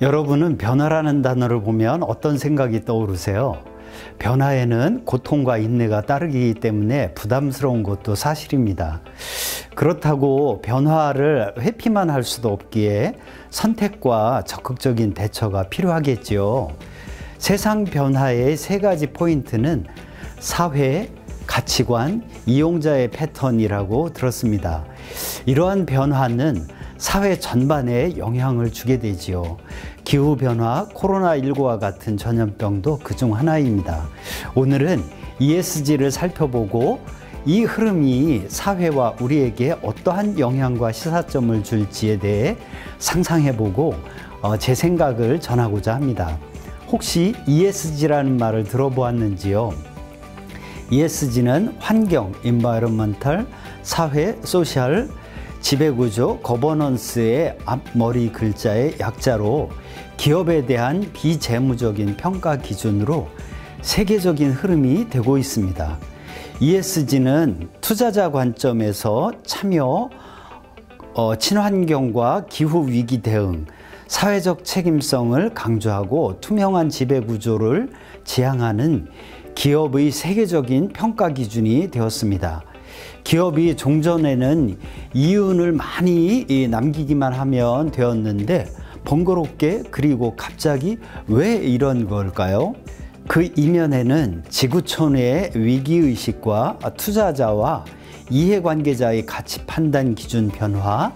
여러분은 변화라는 단어를 보면 어떤 생각이 떠오르세요? 변화에는 고통과 인내가 따르기 때문에 부담스러운 것도 사실입니다. 그렇다고 변화를 회피만 할 수도 없기에 선택과 적극적인 대처가 필요하겠지요. 세상 변화의 세 가지 포인트는 사회, 가치관, 이용자의 패턴이라고 들었습니다. 이러한 변화는 사회 전반에 영향을 주게 되지요. 기후변화, 코로나19와 같은 전염병도 그중 하나입니다. 오늘은 ESG를 살펴보고 이 흐름이 사회와 우리에게 어떠한 영향과 시사점을 줄지에 대해 상상해보고 제 생각을 전하고자 합니다. 혹시 ESG라는 말을 들어보았는지요? ESG는 환경, environmental, 사회, social, 지배구조, 거버넌스의 앞머리 글자의 약자로 기업에 대한 비재무적인 평가 기준으로 세계적인 흐름이 되고 있습니다. ESG는 투자자 관점에서 참여, 친환경과 기후위기 대응, 사회적 책임성을 강조하고 투명한 지배구조를 지향하는 기업의 세계적인 평가 기준이 되었습니다. 기업이 종전에는 이윤을 많이 남기기만 하면 되었는데 번거롭게 그리고 갑자기 왜 이런 걸까요? 그 이면에는 지구촌의 위기의식과 투자자와 이해관계자의 가치 판단 기준 변화,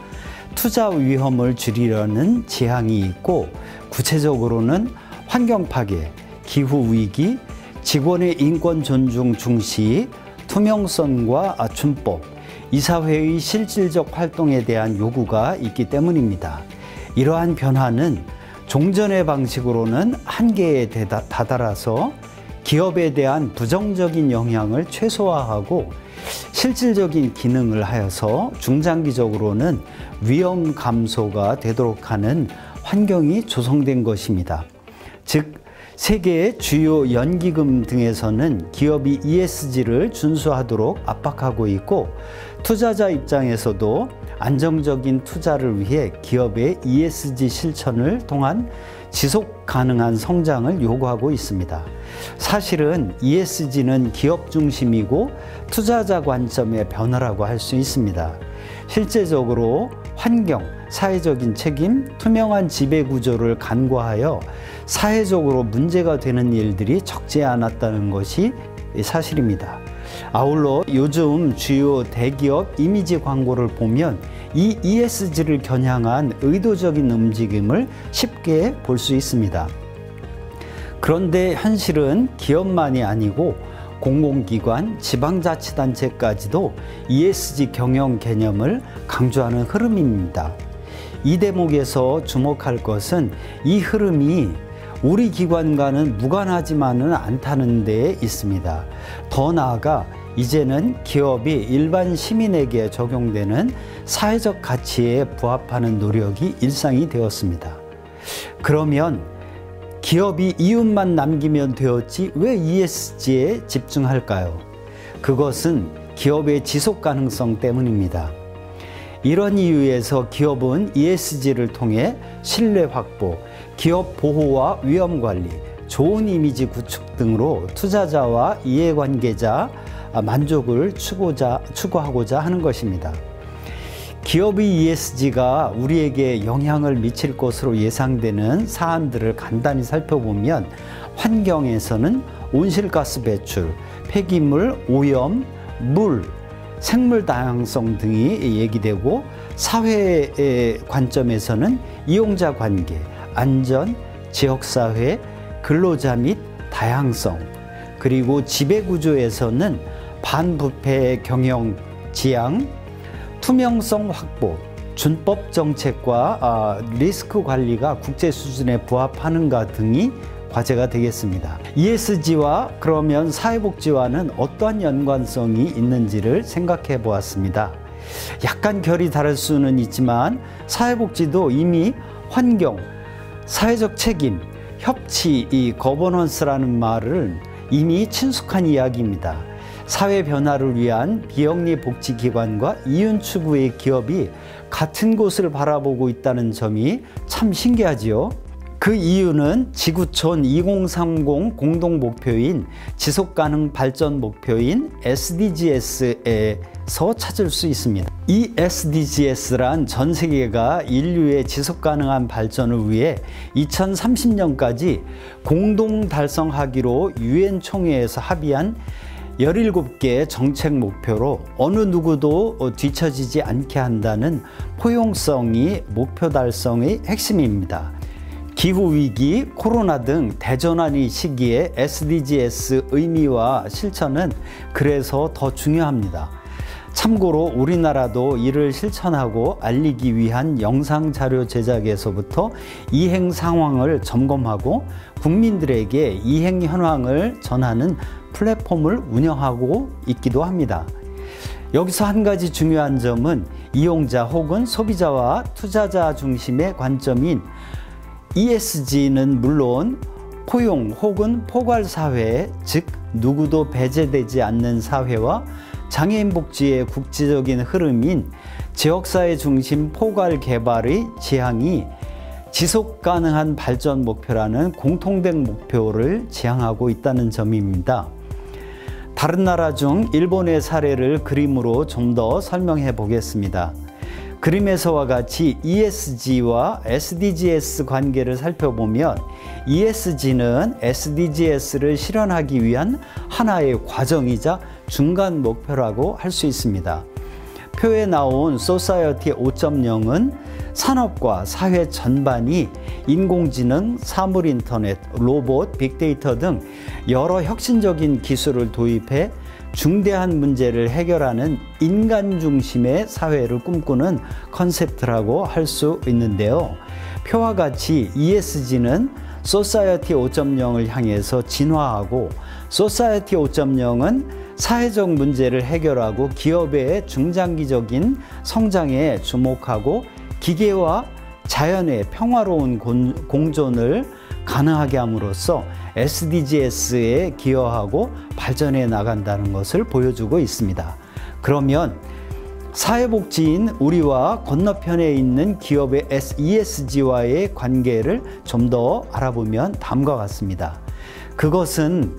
투자 위험을 줄이려는 지향이 있고 구체적으로는 환경 파괴, 기후위기, 직원의 인권 존중 중시, 투명성과 준법, 이사회의 실질적 활동에 대한 요구가 있기 때문입니다. 이러한 변화는 종전의 방식으로는 한계에 다다라서 기업에 대한 부정적인 영향을 최소화하고 실질적인 기능을 하여서 중장기적으로는 위험 감소가 되도록 하는 환경이 조성된 것입니다. 즉, 세계의 주요 연기금 등에서는 기업이 ESG를 준수하도록 압박하고 있고 투자자 입장에서도 안정적인 투자를 위해 기업의 ESG 실천을 통한 지속 가능한 성장을 요구하고 있습니다. 사실은 ESG는 기업 중심이고 투자자 관점의 변화라고 할 수 있습니다. 실제적으로 환경, 사회적인 책임, 투명한 지배구조를 간과하여 사회적으로 문제가 되는 일들이 적지 않았다는 것이 사실입니다. 아울러 요즘 주요 대기업 이미지 광고를 보면 이 ESG를 겨냥한 의도적인 움직임을 쉽게 볼 수 있습니다. 그런데 현실은 기업만이 아니고 공공기관, 지방자치단체까지도 ESG 경영 개념을 강조하는 흐름입니다. 이 대목에서 주목할 것은 이 흐름이 우리 기관과는 무관하지만은 않다는 데 있습니다. 더 나아가 이제는 기업이 일반 시민에게 적용되는 사회적 가치에 부합하는 노력이 일상이 되었습니다. 그러면 기업이 이윤만 남기면 되었지 왜 ESG에 집중할까요? 그것은 기업의 지속 가능성 때문입니다. 이런 이유에서 기업은 ESG를 통해 신뢰 확보, 기업 보호와 위험 관리, 좋은 이미지 구축 등으로 투자자와 이해관계자 만족을 추구하고자 하는 것입니다. 기업의 ESG가 우리에게 영향을 미칠 것으로 예상되는 사안들을 간단히 살펴보면 환경에서는 온실가스 배출, 폐기물, 오염, 물, 생물 다양성 등이 얘기되고 사회의 관점에서는 이용자 관계, 안전, 지역사회, 근로자 및 다양성, 그리고 지배구조에서는 반부패 경영 지향, 투명성 확보, 준법 정책과 리스크 관리가 국제 수준에 부합하는가 등이 과제가 되겠습니다. ESG와 그러면 사회복지와는 어떠한 연관성이 있는지를 생각해 보았습니다. 약간 결이 다를 수는 있지만 사회복지도 이미 환경, 사회적 책임, 협치, 이 거버넌스라는 말을 이미 친숙한 이야기입니다. 사회 변화를 위한 비영리 복지기관과 이윤 추구의 기업이 같은 곳을 바라보고 있다는 점이 참 신기하지요. 그 이유는 지구촌 2030 공동 목표인 지속가능 발전 목표인 SDGs에서 찾을 수 있습니다. 이 SDGs란 전 세계가 인류의 지속가능한 발전을 위해 2030년까지 공동 달성하기로 유엔 총회에서 합의한 17개 정책 목표로 어느 누구도 뒤처지지 않게 한다는 포용성이 목표 달성의 핵심입니다. 기후위기, 코로나 등 대전환의 시기에 SDGs 의미와 실천은 그래서 더 중요합니다. 참고로 우리나라도 이를 실천하고 알리기 위한 영상 자료 제작에서부터 이행 상황을 점검하고 국민들에게 이행 현황을 전하는 플랫폼을 운영하고 있기도 합니다. 여기서 한 가지 중요한 점은 이용자 혹은 소비자와 투자자 중심의 관점인 ESG는 물론 포용 혹은 포괄사회, 즉 누구도 배제되지 않는 사회와 장애인 복지의 국제적인 흐름인 지역사회 중심 포괄 개발의 지향이 지속가능한 발전 목표라는 공통된 목표를 지향하고 있다는 점입니다. 다른 나라 중 일본의 사례를 그림으로 좀 더 설명해 보겠습니다. 그림에서와 같이 ESG와 SDGs 관계를 살펴보면 ESG는 SDGs를 실현하기 위한 하나의 과정이자 중간 목표라고 할 수 있습니다. 표에 나온 소사이어티 5.0은 산업과 사회 전반이 인공지능, 사물인터넷, 로봇, 빅데이터 등 여러 혁신적인 기술을 도입해 중대한 문제를 해결하는 인간 중심의 사회를 꿈꾸는 컨셉트라고 할 수 있는데요. 표와 같이 ESG는 소사이어티 5.0을 향해서 진화하고 소사이어티 5.0은 사회적 문제를 해결하고 기업의 중장기적인 성장에 주목하고 기계와 자연의 평화로운 공존을 가능하게 함으로써 SDGs에 기여하고 발전해 나간다는 것을 보여주고 있습니다. 그러면 사회복지인 우리와 건너편에 있는 기업의 ESG와의 관계를 좀 더 알아보면 다음과 같습니다. 그것은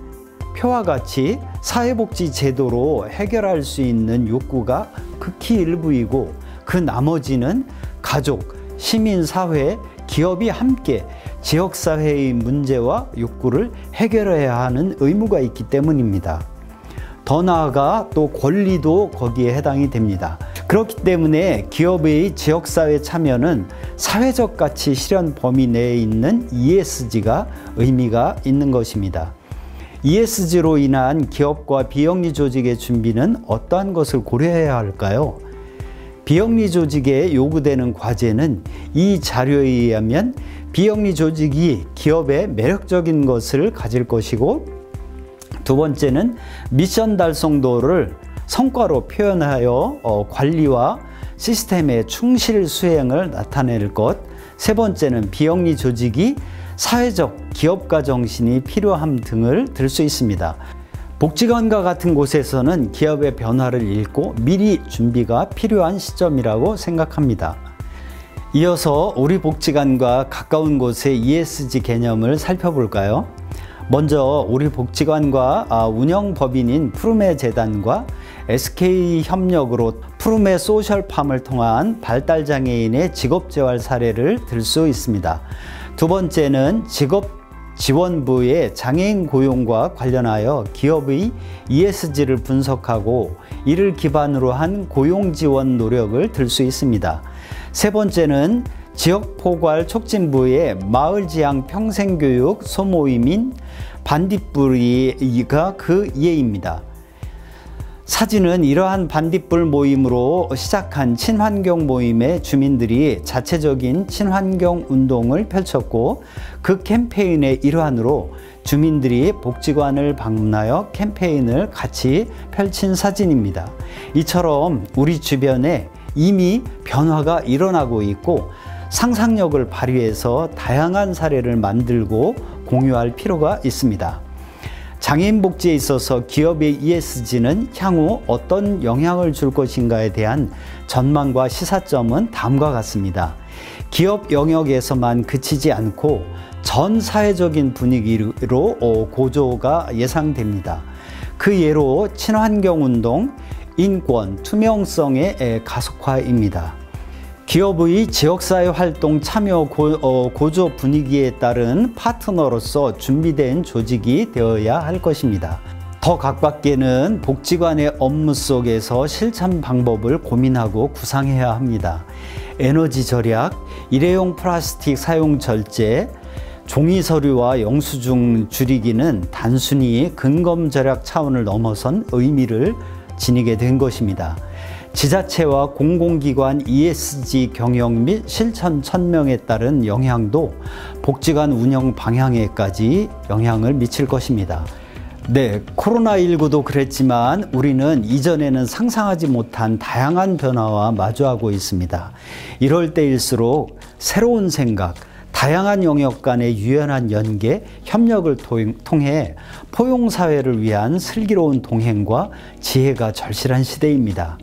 표와 같이 사회복지 제도로 해결할 수 있는 욕구가 극히 일부이고 그 나머지는 가족, 시민사회, 기업이 함께 지역사회의 문제와 욕구를 해결해야 하는 의무가 있기 때문입니다. 더 나아가 또 권리도 거기에 해당이 됩니다. 그렇기 때문에 기업의 지역사회 참여는 사회적 가치 실현 범위 내에 있는 ESG가 의미가 있는 것입니다. ESG로 인한 기업과 비영리 조직의 준비는 어떠한 것을 고려해야 할까요? 비영리 조직에 요구되는 과제는 이 자료에 의하면 비영리 조직이 기업에 매력적인 것을 가질 것이고, 두 번째는 미션 달성도를 성과로 표현하여 관리와 시스템의 충실 수행을 나타낼 것, 세 번째는 비영리 조직이 사회적 기업가 정신이 필요함 등을 들 수 있습니다. 복지관과 같은 곳에서는 기업의 변화를 읽고 미리 준비가 필요한 시점이라고 생각합니다. 이어서 우리 복지관과 가까운 곳의 ESG 개념을 살펴볼까요? 먼저 우리 복지관과 운영법인인 푸르메 재단과 SK 협력으로 푸르메 소셜팜을 통한 발달장애인의 직업재활 사례를 들 수 있습니다. 두 번째는 직업지원부의 장애인 고용과 관련하여 기업의 ESG를 분석하고 이를 기반으로 한 고용지원 노력을 들 수 있습니다. 세 번째는 지역포괄촉진부의 마을지향 평생교육 소모임인 반딧불이가 그 예입니다. 사진은 이러한 반딧불 모임으로 시작한 친환경 모임의 주민들이 자체적인 친환경 운동을 펼쳤고, 그 캠페인의 일환으로 주민들이 복지관을 방문하여 캠페인을 같이 펼친 사진입니다. 이처럼 우리 주변에 이미 변화가 일어나고 있고 상상력을 발휘해서 다양한 사례를 만들고 공유할 필요가 있습니다. 장애인 복지에 있어서 기업의 ESG는 향후 어떤 영향을 줄 것인가에 대한 전망과 시사점은 다음과 같습니다. 기업 영역에서만 그치지 않고 전 사회적인 분위기로 고조가 예상됩니다. 그 예로 친환경운동, 인권, 투명성의 가속화입니다. 기업의 지역사회 활동 참여 고조 분위기에 따른 파트너로서 준비된 조직이 되어야 할 것입니다. 더 각밖에는 복지관의 업무 속에서 실천 방법을 고민하고 구상해야 합니다. 에너지 절약, 일회용 플라스틱 사용 절제, 종이 서류와 영수증 줄이기는 단순히 근검 절약 차원을 넘어선 의미를 지니게 된 것입니다. 지자체와 공공기관 ESG 경영 및 실천 천명에 따른 영향도 복지관 운영 방향에까지 영향을 미칠 것입니다. 네, 코로나19도 그랬지만 우리는 이전에는 상상하지 못한 다양한 변화와 마주하고 있습니다. 이럴 때일수록 새로운 생각, 다양한 영역 간의 유연한 연계, 협력을 통해 포용사회를 위한 슬기로운 동행과 지혜가 절실한 시대입니다.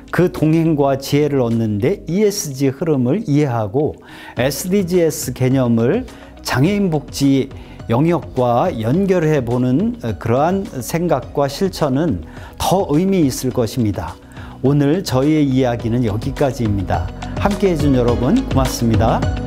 그 동행과 지혜를 얻는데 ESG 흐름을 이해하고 SDGs 개념을 장애인 복지 영역과 연결해 보는 그러한 생각과 실천은 더 의미 있을 것입니다. 오늘 저희의 이야기는 여기까지입니다. 함께 해준 여러분 고맙습니다.